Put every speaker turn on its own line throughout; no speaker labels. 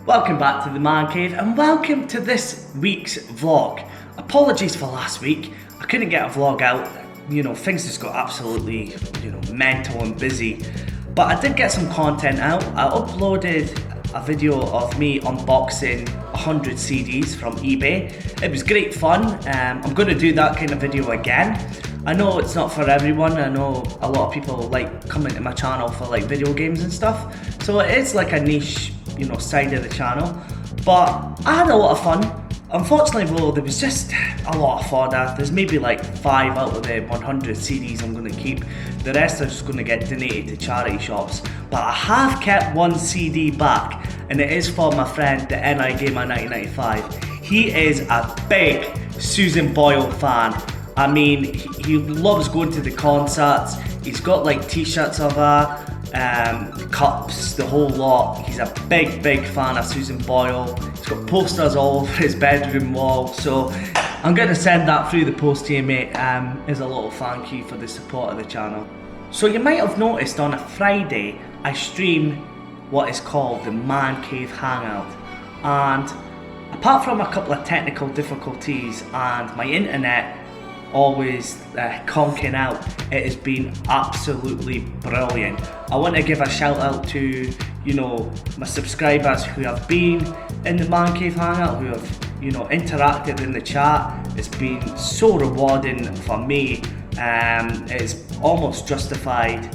Welcome back to the Mancave and welcome to this week's vlog. Apologies for last week, I couldn't get a vlog out, things just got absolutely, mental and busy. But I did get some content out. I uploaded a video of me unboxing 100 CDs from eBay. It was great fun. I'm going to do that kind of video again. I know it's not for everyone. I know a lot of people like coming to my channel for like video games and stuff. So it is like a niche, side of the channel. But I had a lot of fun. Unfortunately though, there was just a lot of fodder. There's maybe like 5 out of the 100 CDs I'm going to keep. The rest are just going to get donated to charity shops. But I have kept one CD back, and it is for my friend, the NI Gamer 1995. He is a big Susan Boyle fan. I mean, he loves going to the concerts. He's got like t-shirts of her, cups, the whole lot. He's a big fan of Susan Boyle. He's got posters all over his bedroom wall. So I'm going to send that through the post to you, mate, as a little thank you for the support of the channel. So you might have noticed on a Friday, I stream what is called the Mancave Hangout. And apart from a couple of technical difficulties and my internet always conking out, it has been absolutely brilliant. I want to give a shout out to my subscribers who have been in the Mancave Hangout, who have interacted in the chat. It's been so rewarding for me. It's almost justified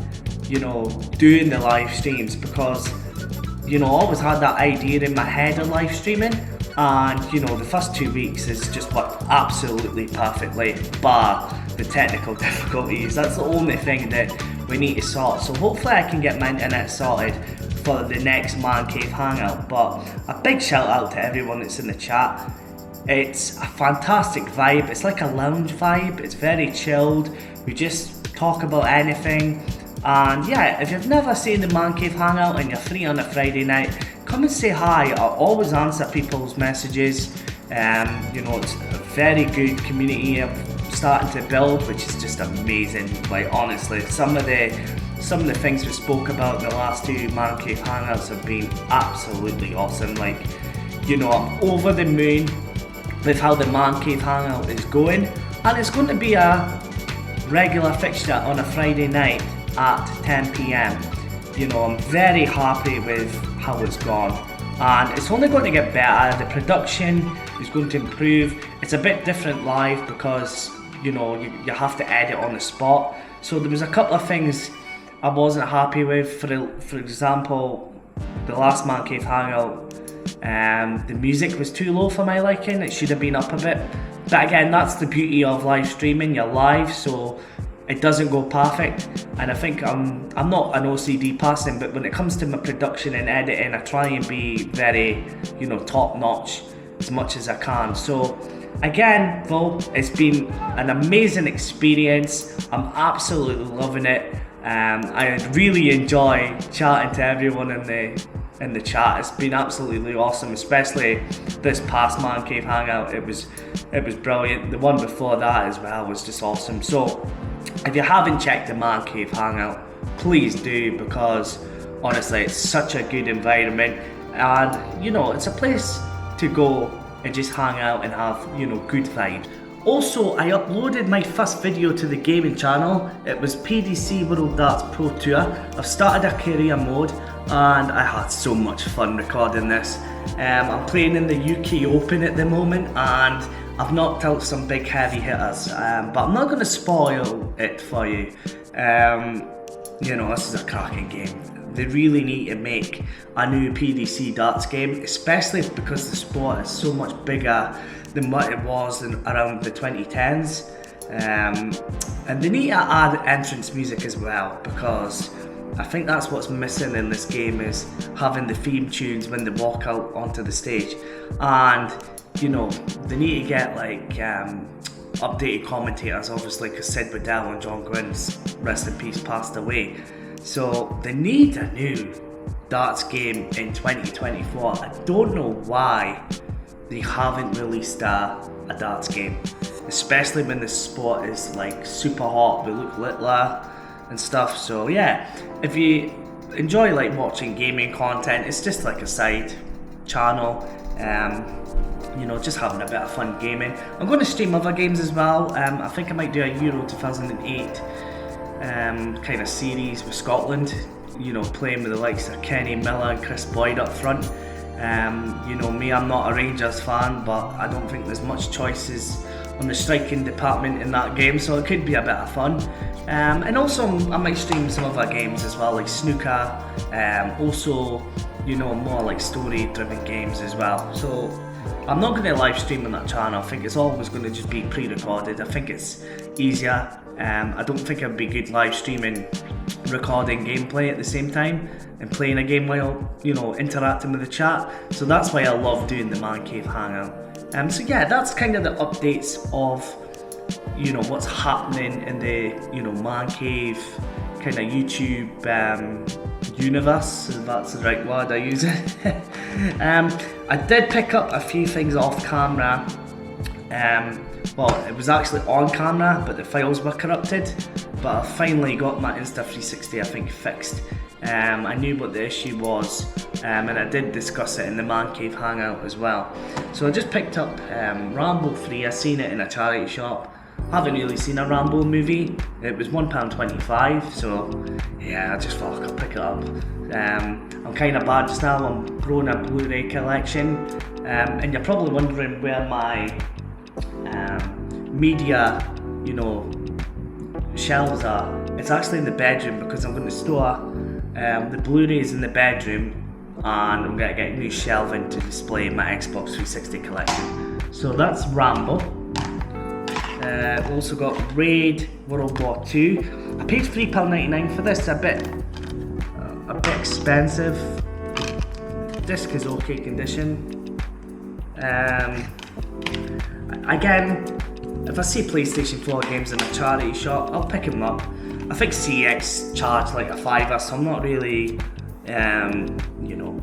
doing the live streams, because I always had that idea in my head of live streaming. And the first 2 weeks has just worked absolutely perfectly, bar the technical difficulties. That's the only thing that we need to sort. So hopefully I can get my internet sorted for the next Mancave Hangout. But a big shout out to everyone that's in the chat. It's a fantastic vibe. It's like a lounge vibe. It's very chilled. We just talk about anything. And yeah, if you've never seen the Mancave Hangout and you're free on a Friday night, come and say hi. I'll always answer people's messages. It's a very good community I'm starting to build, which is just amazing. Like honestly, some of the things we spoke about in the last 2 Mancave Hangouts have been absolutely awesome. Like, I'm over the moon with how the Mancave Hangout is going, and it's going to be a regular fixture on a Friday night at 10 PM. I'm very happy with how it's gone, and it's only going to get better. The production is going to improve. It's a bit different live because you have to edit on the spot. So there was a couple of things I wasn't happy with. For example, the last Mancave Hangout, the music was too low for my liking. It should have been up a bit. But again, that's the beauty of live streaming. You're live, so it doesn't go perfect. And I think I'm not an OCD person, but when it comes to my production and editing, I try and be very, top notch as much as I can. So again, though, it's been an amazing experience. I'm absolutely loving it. I really enjoy chatting to everyone in the chat. It's been absolutely awesome, especially this past Mancave Hangout. It was brilliant. The one before that as well was just awesome. So if you haven't checked the Mancave Hangout, please do, because honestly it's such a good environment, and it's a place to go and just hang out and have good vibes. Also, I uploaded my first video to the gaming channel. It was PDC World Darts Pro Tour. I've started a career mode and I had so much fun recording this. I'm playing in the UK Open at the moment, and I've knocked out some big heavy hitters, but I'm not going to spoil it for you. This is a cracking game. They really need to make a new PDC darts game, especially because the sport is so much bigger than what it was around the 2010s. And they need to add entrance music as well, because I think that's what's missing in this game, is having the theme tunes when they walk out onto the stage. And they need to get like updated commentators, obviously, because Sid Waddell and John Gwyn's, rest in peace, passed away. So they need a new darts game in 2024. I don't know why they haven't released a darts game, especially when the sport is like super hot. We look littler and stuff. So yeah, if you enjoy like watching gaming content, it's just like a side channel. You know, just having a bit of fun gaming. I'm going to stream other games as well. I think I might do a Euro 2008 kind of series with Scotland. You know, playing with the likes of Kenny Miller and Chris Boyd up front. You know me, I'm not a Rangers fan, but I don't think there's much choices on the striking department in that game, so it could be a bit of fun. And also I might stream some other games as well, like snooker, also, you know, more like story driven games as well. So I'm not going to live stream on that channel. I think it's always going to just be pre-recorded. I think it's easier. I don't think it'd be good live streaming, recording gameplay at the same time and playing a game while, you know, interacting with the chat. So that's why I love doing the Mancave Hangout. So yeah, that's kind of the updates of, you know, what's happening in the, you know, Mancave kind of YouTube universe, if that's the right word I use it. I did pick up a few things off camera. Well, it was actually on camera, but the files were corrupted. But I finally got my Insta360, I think, fixed. I knew what the issue was, and I did discuss it in the Mancave Hangout as well. So I just picked up Rambo 3. I seen it in a charity shop. Haven't really seen a Rambo movie. It was £1.25, so yeah, I just thought I could pick it up. I'm kind of bad just now. I'm growing a Blu-ray collection, and you're probably wondering where my media, you know, shelves are. It's actually in the bedroom because I'm going to store the Blu-rays in the bedroom, and I'm going to get new shelving to display my Xbox 360 collection. So that's Rambo. Also got Raid World War 2. I paid £3.99 for this. A bit expensive. Disc is okay condition. Again, if I see PlayStation 4 games in a charity shop, I'll pick them up. I think CX charged like a £5, so I'm not really, you know,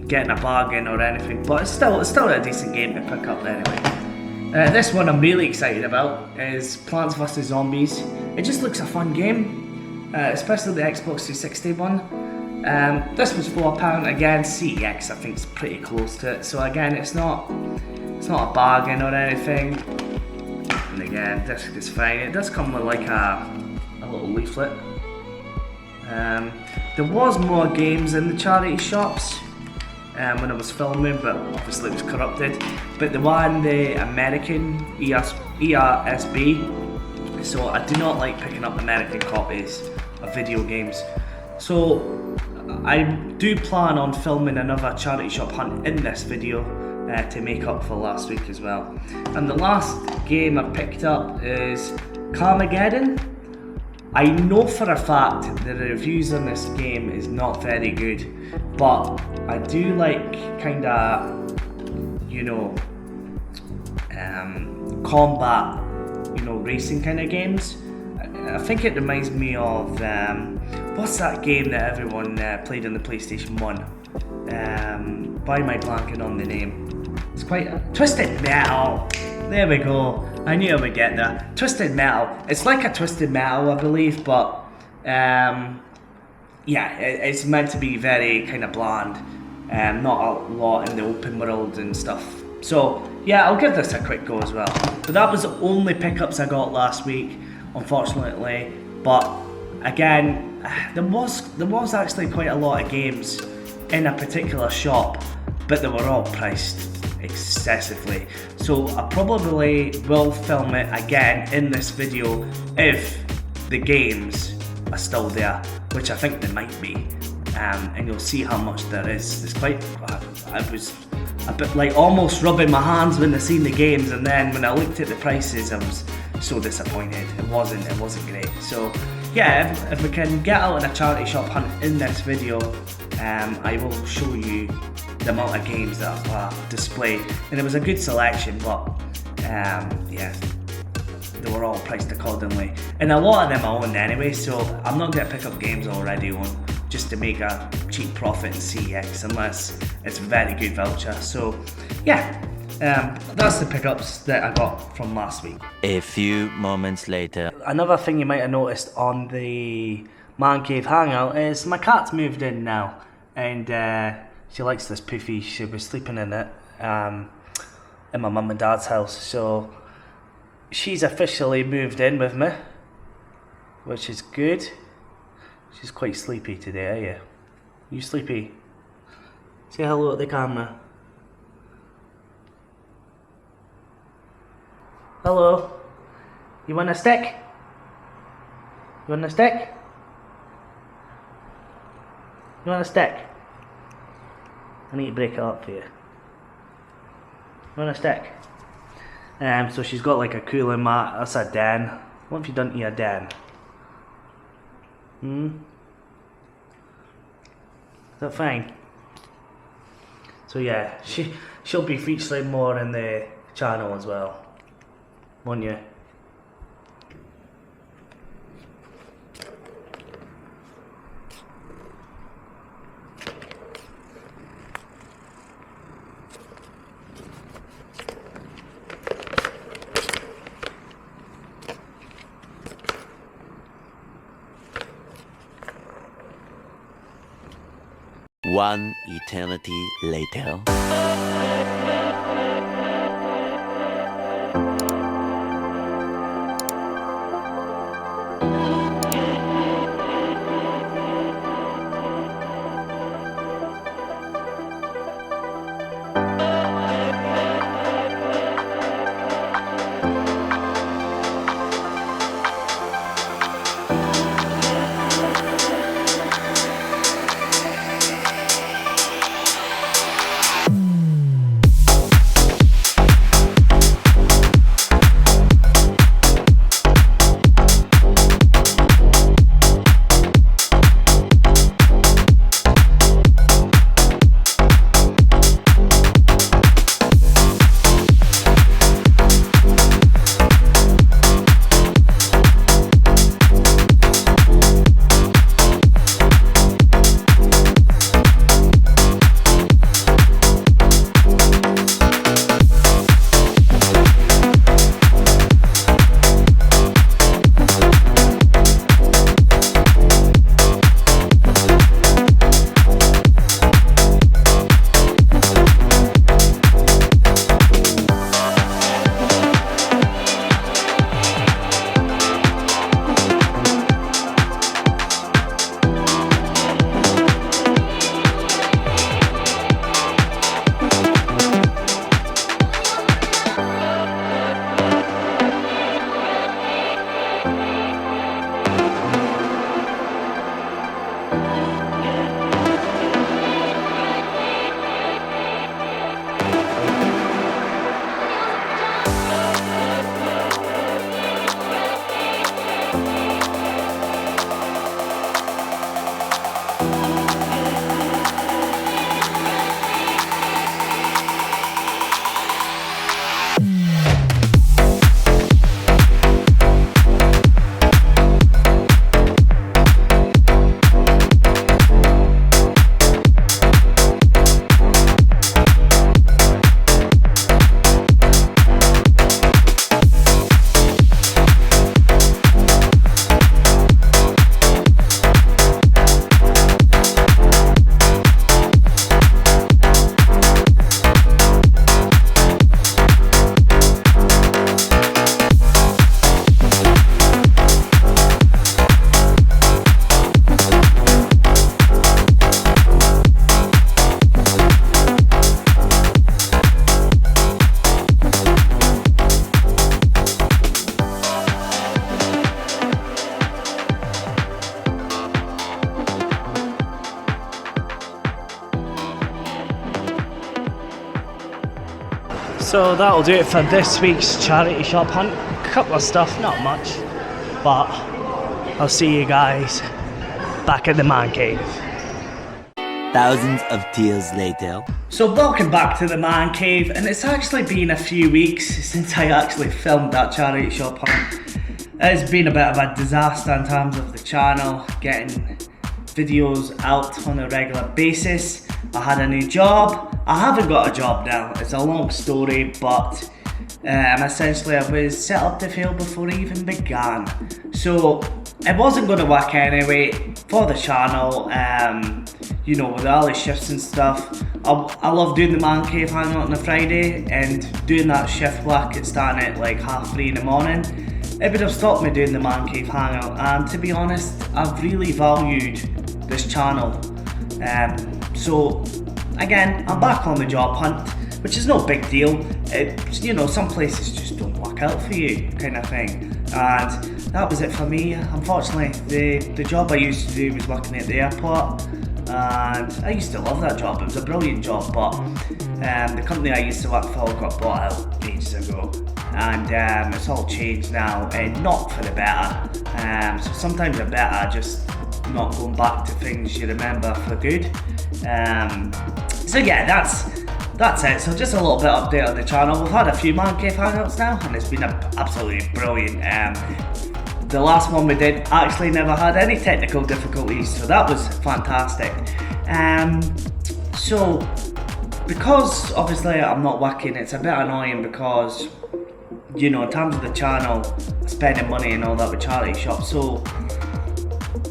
getting a bargain or anything. But it's still a decent game to pick up anyway. This one I'm really excited about is Plants vs Zombies. It just looks a fun game, especially the Xbox 360 one. This was £4. Again, CX I think is pretty close to it. So again, it's not a bargain or anything. And again, disc is fine. It does come with like a little leaflet. There was more games in the charity shops when I was filming, but obviously it was corrupted. But they were in the American ERSB, so I do not like picking up American copies of video games. So I do plan on filming another charity shop hunt in this video to make up for last week as well. And the last game I picked up is Carmageddon. I know for a fact that the reviews on this game is not very good, but I do like kind of, you know, combat, you know, racing kind of games. I think it reminds me of what's that game that everyone played on the PlayStation 1? Why am I blanking on the name? It's quite Twisted Metal. There we go. I knew I would get there. Twisted Metal. It's like a Twisted Metal, I believe, but yeah, it's meant to be very kind of bland. Not a lot in the open world and stuff. So yeah, I'll give this a quick go as well. But that was the only pickups I got last week, unfortunately. But again, there was actually quite a lot of games in a particular shop, but they were all priced excessively. So I probably will film it again in this video if the games are still there, which I think they might be. And you'll see how much there is. It's quite. I was a bit like almost rubbing my hands when I seen the games, and then when I looked at the prices, I was so disappointed. It wasn't great. So yeah, if we can get out in a charity shop hunt in this video, I will show you the amount of games that are displayed. And it was a good selection, but yeah, they were all priced accordingly. And a lot of them I own anyway, so I'm not going to pick up games I already own just to make a cheap profit in CX unless it's a very good voucher. So yeah, that's the pickups that I got from last week.
A few moments later.
Another thing you might have noticed on the Man Cave Hangout is my cat's moved in now, and She likes this poofy. She was sleeping in it in my mum and dad's house. So she's officially moved in with me, which is good. She's quite sleepy today, are you? You sleepy? Say hello at the camera. Hello. You want a stick? You want a stick? You want a stick? I need to break it up for you. You want a stick? So she's got like a cooling mat. That's a den. What have you done to your den? Is that fine? So yeah, she'll be featuring more in the channel as well, won't you?
One eternity later.
So that'll do it for this week's charity shop hunt. Couple of stuff, not much, but I'll see you guys back at the man cave.
Thousands of tears later.
So welcome back to the man cave, and it's actually been a few weeks since I actually filmed that charity shop hunt. It's been a bit of a disaster in terms of the channel, getting videos out on a regular basis. I had a new job. I haven't got a job now. It's a long story, but essentially I was set up to fail before I even began. So it wasn't going to work anyway for the channel. you know, with all the shifts and stuff. I love doing the Mancave hangout on a Friday, and doing that shift work at starting at like 3:30 in the morning, it would have stopped me doing the Mancave hangout. And to be honest, I've really valued this channel. So again, I'm back on the job hunt, which is no big deal. You know, some places just don't work out for you, kind of thing. And that was it for me. Unfortunately, the job I used to do was working at the airport, and I used to love that job. It was a brilliant job, but the company I used to work for got bought out ages ago, and it's all changed now, and not for the better. So sometimes it's better just not going back to things you remember for good. So yeah, that's it. So just a little bit update on the channel. We've had a few Mancave hangouts now, and it's been absolutely brilliant. The last one we did actually never had any technical difficulties, so that was fantastic. So because obviously I'm not working, it's a bit annoying because, you know, in terms of the channel, spending money and all that with charity shop. So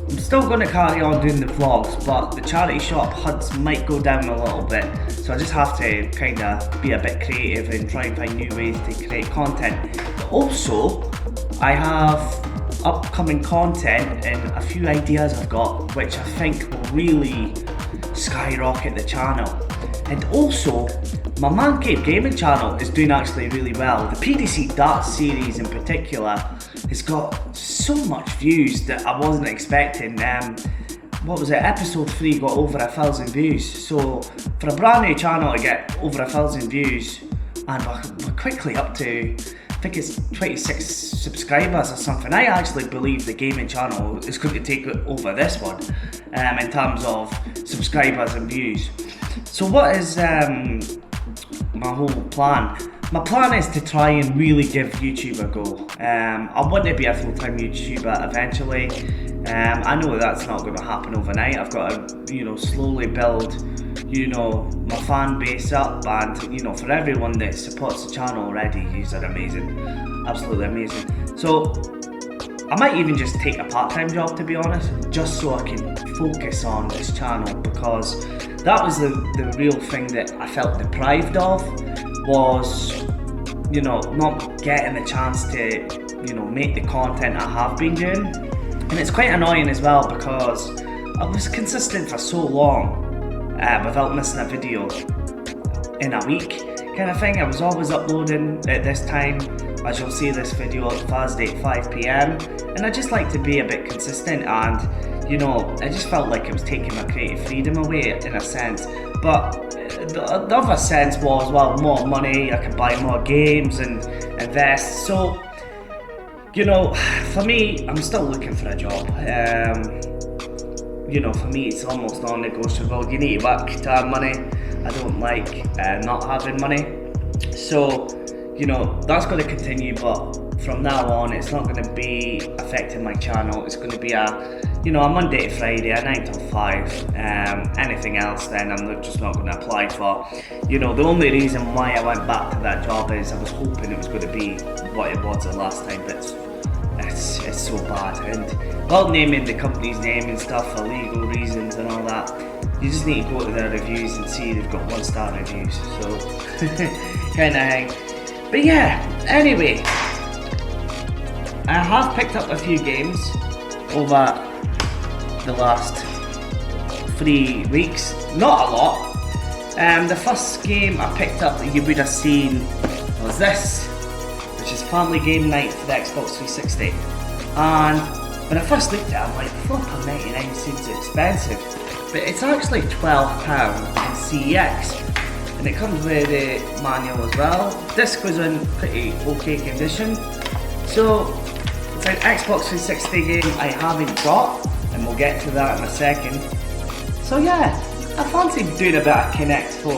I'm still going to carry on doing the vlogs, but the charity shop hunts might go down a little bit. So I just have to kind of be a bit creative and try and find new ways to create content. But also, I have upcoming content and a few ideas I've got which I think will really skyrocket the channel. And also, my Mancave gaming channel is doing actually really well. The PDC Darts series in particular has got so much views that I wasn't expecting. What was it? Episode 3 got over 1,000 views. So for a brand new channel to get over 1,000 views, and we're quickly up to, I think it's 26 subscribers or something. I actually believe the gaming channel is going to take over this one in terms of subscribers and views. So what is my whole plan? My plan is to try and really give YouTube a go. I want to be a full-time YouTuber eventually. I know that's not going to happen overnight. I've got to, you know, slowly build, you know, my fan base up, and, you know, for everyone that supports the channel already, you are amazing, absolutely amazing. So I might even just take a part-time job, to be honest, just so I can focus on this channel, because that was the real thing that I felt deprived of, was, you know, not getting the chance to, you know, make the content I have been doing. And it's quite annoying as well, because I was consistent for so long without missing a video in a week, kind of thing. I was always uploading at this time, as you'll see this video on Thursday at 5 PM, and I just like to be a bit consistent, and, you know, I just felt like it was taking my creative freedom away in a sense. But the other sense was, well, more money, I can buy more games and invest. So, you know, for me, I'm still looking for a job. You know, for me, it's almost non-negotiable. You need to work to have money. I don't like not having money. So, you know, that's going to continue, but from now on, it's not going to be affecting my channel. It's going to be a, you know, a Monday to Friday, a 9 till 5. Anything else, then I'm just not going to apply for. You know, the only reason why I went back to that job is I was hoping it was going to be what it was the last time, but it's so bad. And while naming the company's name and stuff for legal reasons and all that, you just need to go to their reviews and see they've got 1-star reviews. So, kind of thing. But yeah, anyway, I have picked up a few games over the last 3 weeks. Not a lot. The first game I picked up that you would have seen was this, which is Family Game Night for the Xbox 360. And when I first looked at it, I'm like, flippin' 99 seems expensive. But it's actually £12 in CEX. And it comes with a manual as well. Disc was in pretty okay condition. So it's an Xbox 360 game I haven't got, and we'll get to that in a second. So yeah, I fancy doing a bit of Connect 4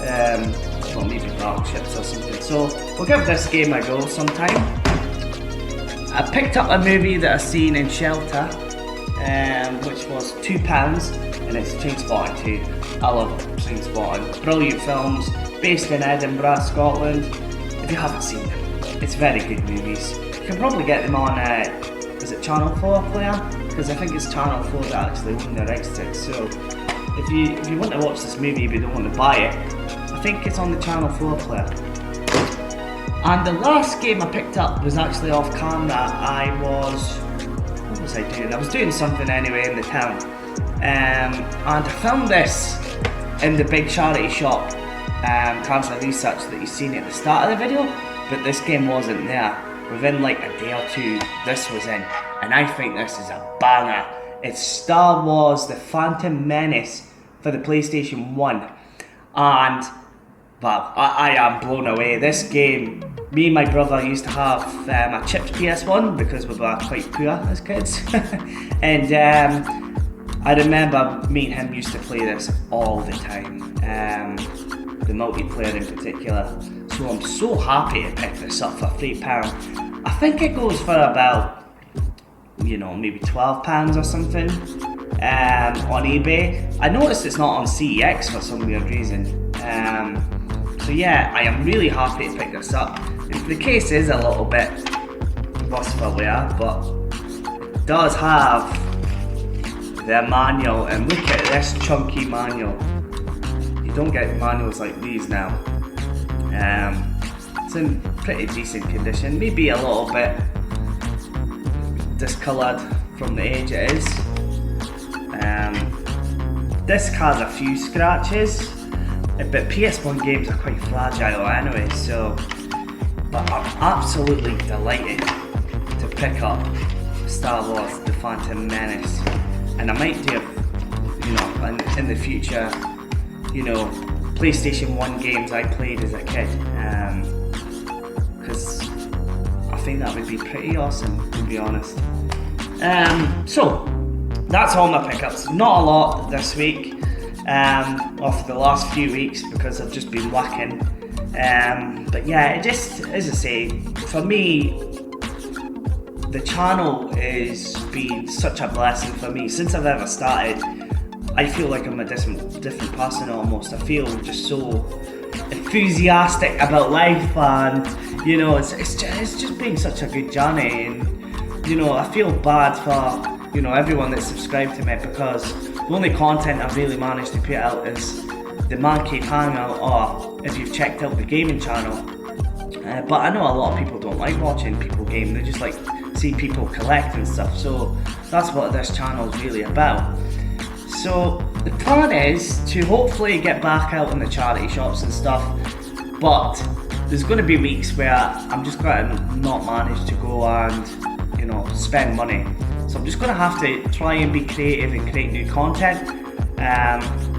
and well, maybe Battleships or something. So we'll give this game a go sometime. I picked up a movie that I seen in Shelter, which was £2, and it's Trainspotting 2. I love Trainspotting. Brilliant films, based in Edinburgh, Scotland. If you haven't seen them, it's very good movies. You can probably get them on, is it Channel 4 player? because I think it's Channel 4 that actually own the rights to it. So if you want to watch this movie but you don't want to buy it, I think it's on the Channel 4 player. And the last game I picked up was actually off camera. What was I doing? I was doing something anyway in the town. And I found this in the big charity shop, Cancer Research, that you've seen at the start of the video, but this game wasn't there. Within like a day or two, this was in, and I think this is a banger. It's Star Wars: The Phantom Menace for the PlayStation 1, and well, I am blown away. This game, me and my brother used to have a chipped PS1 because we were quite poor as kids, and I remember me and him used to play this all the time, the multiplayer in particular. So I'm so happy to pick this up for £3. I think it goes for about, maybe £12 or something on eBay. I noticed it's not on CEX for some weird reason. So yeah, I am really happy to pick this up. The case is a little bit worse for wear, but it does have the manual, and look at this chunky manual. You don't get manuals like these now. It's in pretty decent condition, maybe a little bit discoloured from the age it is. Disc has a few scratches, but PS1 games are quite fragile anyway, but I'm absolutely delighted to pick up Star Wars: The Phantom Menace, and I might do, in the future, PlayStation 1 games I played as a kid, because I think that would be pretty awesome, to be honest. So that's all my pickups. Not a lot this week, or for the last few weeks, because I've just been whacking. But yeah, it just, as I say, for me, the channel has been such a blessing for me. Since I've ever started, I feel like I'm a different person almost. I feel just so enthusiastic about life, and it's just been such a good journey. And I feel bad for everyone that's subscribed to me, because the only content I've really managed to put out is the Mancave hangout, or if you've checked out the gaming channel. But I know a lot of people don't like watching people game. They just like see people collect and stuff. So that's what this channel is really about. So the plan is to hopefully get back out in the charity shops and stuff, but there's going to be weeks where I'm just going to not manage to go and spend money. So I'm just going to have to try and be creative and create new content.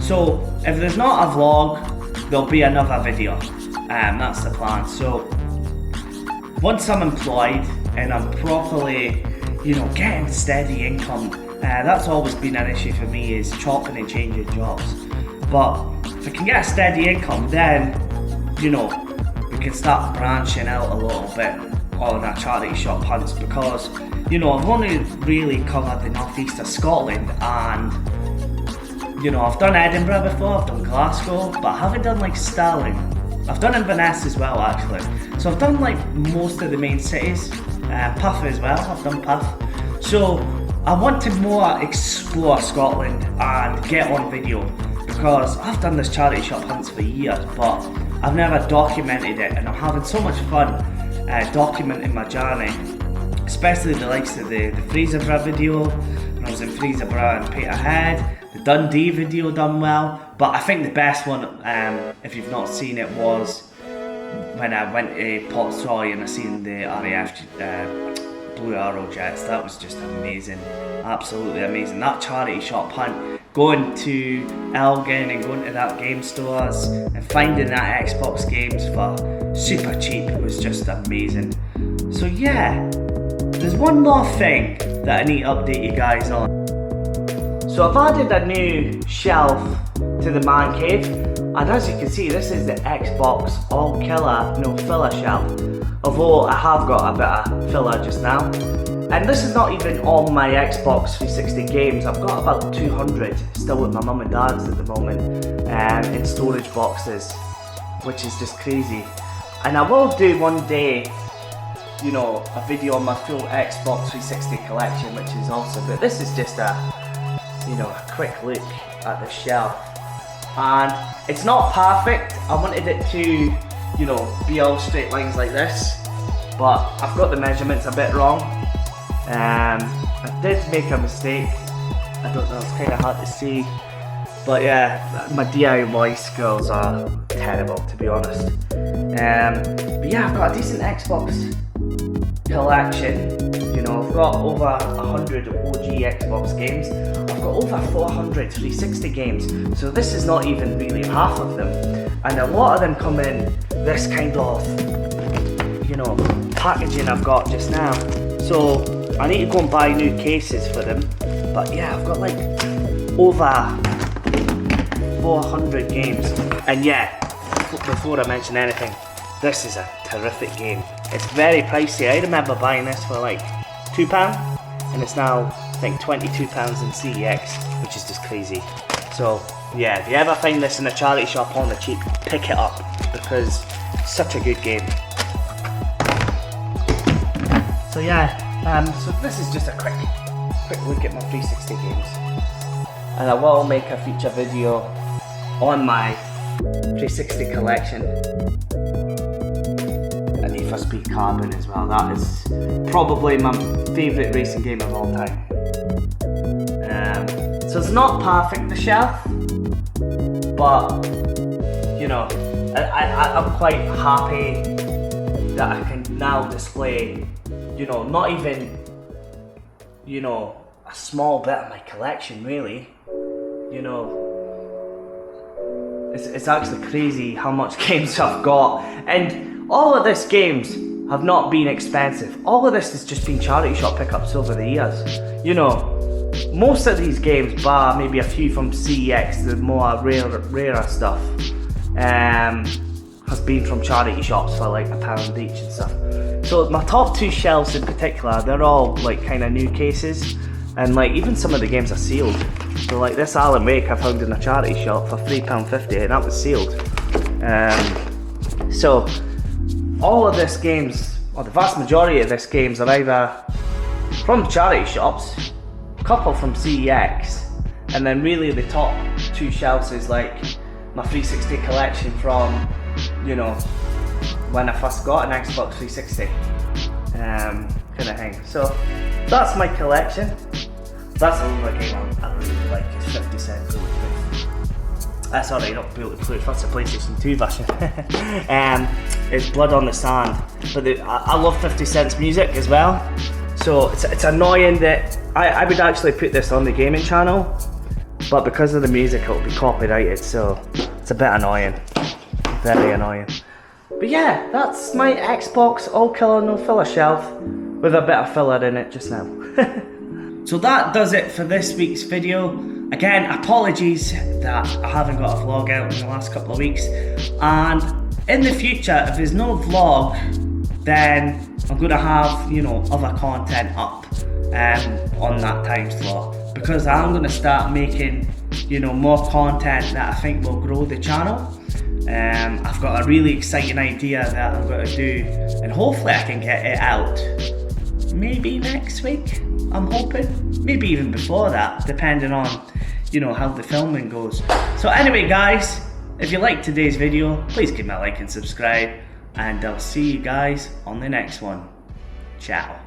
So if there's not a vlog, there'll be another video. That's the plan. So once I'm employed and I'm properly, getting steady income, that's always been an issue for me, is chopping and changing jobs. But if I can get a steady income, then we can start branching out a little bit on our charity shop hunts, because I've only really covered the northeast of Scotland, and I've done Edinburgh before, I've done Glasgow, but I haven't done like Stirling. I've done Inverness as well, actually. So I've done like most of the main cities, Puff as well, I've done Puff. So I want to more explore Scotland and get on video, because I've done this charity shop hunts for years, but I've never documented it, and I'm having so much fun documenting my journey, especially the likes of the Fraserburgh video, when I was in Fraserburgh and Peterhead. The Dundee video done well, but I think the best one, if you've not seen it, was when I went to Portsoy and I seen the RAF Blue Arrow jets. That was just amazing, absolutely amazing. That charity shop hunt, going to Elgin and going to that game stores and finding that Xbox games for super cheap was just amazing. So yeah, there's one more thing that I need to update you guys on. So I've added a new shelf to the man cave, and as you can see, this is the Xbox all killer no filler shelf, although I have got a bit of filler just now. And this is not even all my Xbox 360 games. I've got about 200 still with my mum and dad's at the moment, in storage boxes, which is just crazy. And I will do one day you know, a video on my full Xbox 360 collection, which is awesome. But this is just a, you know, a quick look at the shelf. And it's not perfect. I wanted it to, you know, be all straight lines like this, but I've got the measurements a bit wrong. I did make a mistake. I don't know, it's kind of hard to see. But yeah, my DIY skills are terrible, to be honest. But yeah, I've got a decent Xbox collection. You know, I've got over 100 OG Xbox games. I've got over 400 360 games. So this is not even really half of them. And a lot of them come in this kind of, you know, packaging I've got just now. So I need to go and buy new cases for them. But yeah, I've got like over 400 games. And yeah, before I mention anything, this is a terrific game. It's very pricey. I remember buying this for like £2 and it's now I think £22 in CEX, which is just crazy. So yeah, if you ever find this in a charity shop on the cheap, pick it up because it's such a good game. So yeah, so this is just a quick look at my 360 games. And I will make a feature video on my 360 collection. And Need for Speed Carbon as well. That is probably my favourite racing game of all time. So it's not perfect, the shelf, but you know, I'm quite happy that I can now display, you know, not even, you know, a small bit of my collection really. You know, it's actually crazy how much games I've got, and all of these games have not been expensive. All of this has just been charity shop pickups over the years. You know, most of these games, bar maybe a few from CEX, the more rarer stuff, has been from charity shops for like £1 each and stuff. So my top two shelves in particular, they're all like kind of new cases, and like even some of the games are sealed. So like this Alan Wake I found in a charity shop for £3.50 and that was sealed. So all of this games, or the vast majority of this games, are either from charity shops, a couple from CEX, and then really the top two shelves is like my 360 collection from, you know, when I first got an Xbox 360 kind of thing. So that's my collection. That's another game I really like, is 50 Cent Bulletproof. Sorry, not Bulletproof, that's a PlayStation 2 version. It's Blood on the Sand. But I love 50 Cent's music as well. So it's annoying that I would actually put this on the gaming channel, but because of the music it'll be copyrighted, so it's a bit annoying. Very annoying. But yeah, that's my Xbox all killer no filler shelf with a bit of filler in it just now. So that does it for this week's video. Again, apologies that I haven't got a vlog out in the last couple of weeks. And in the future, if there's no vlog, then I'm gonna have, you know, other content up on that time slot, because I'm gonna start making, you know, more content that I think will grow the channel. I've got a really exciting idea that I'm going to do, and hopefully I can get it out maybe next week, I'm hoping, maybe even before that, depending on, you know, how the filming goes. So anyway guys, if you liked today's video, please give me a like and subscribe, and I'll see you guys on the next one. Ciao.